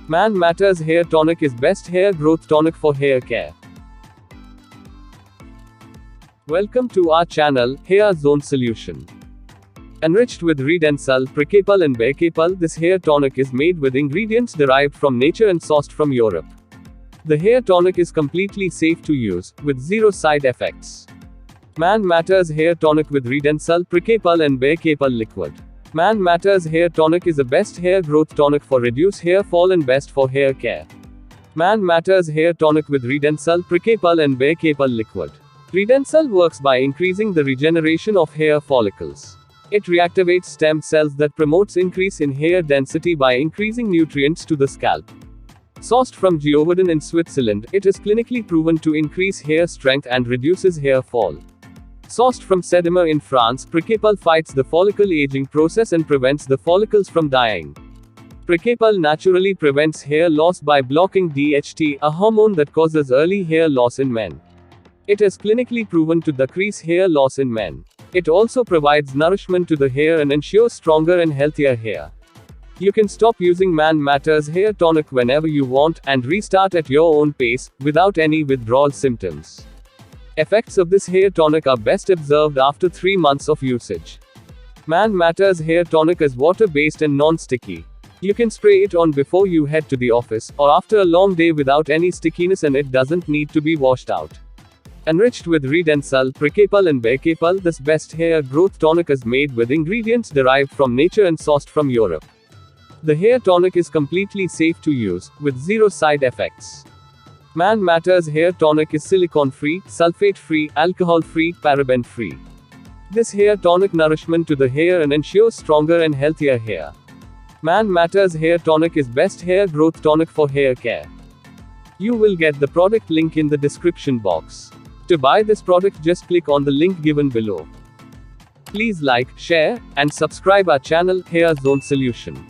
Man Matters Hair Tonic is best hair growth tonic for hair care. Welcome to our channel, Hair Zone Solution. Enriched with Redensul, Precapul and Becapul, this hair tonic is made with ingredients derived from nature and sourced from Europe. The hair tonic is completely safe to use, with zero side effects. Man Matters Hair Tonic with Redensul, Precapul and Becapul liquid. Man Matters Hair Tonic is the best hair growth tonic for reduce hair fall and best for hair care. Man Matters Hair Tonic with Redensul, Precapul and Becapul liquid. Redensul works by increasing the regeneration of hair follicles. It reactivates stem cells that promotes increase in hair density by increasing nutrients to the scalp. Sourced from Givaudan in Switzerland, it is clinically proven to increase hair strength and reduces hair fall. Sourced from Sedema in France, Precapul fights the follicle aging process and prevents the follicles from dying. Precapul naturally prevents hair loss by blocking DHT, a hormone that causes early hair loss in men. It is clinically proven to decrease hair loss in men. It also provides nourishment to the hair and ensures stronger and healthier hair. You can stop using Man Matters Hair Tonic whenever you want, and restart at your own pace, without any withdrawal symptoms. Effects of this hair tonic are best observed after 3 months of usage. Man Matters Hair Tonic is water-based and non-sticky. You can spray it on before you head to the office, or after a long day without any stickiness, and it doesn't need to be washed out. Enriched with Redensul, Precapul and Becapul, this best hair growth tonic is made with ingredients derived from nature and sourced from Europe. The hair tonic is completely safe to use, with zero side effects. Man Matters Hair Tonic is silicone-free, sulfate-free, alcohol-free, paraben-free. This hair tonic nourishment to the hair and ensures stronger and healthier hair. Man Matters Hair Tonic is best hair growth tonic for hair care. You will get the product link in the description box. To buy this product, just click on the link given below. Please like, share, and subscribe our channel, Hair Zone Solution.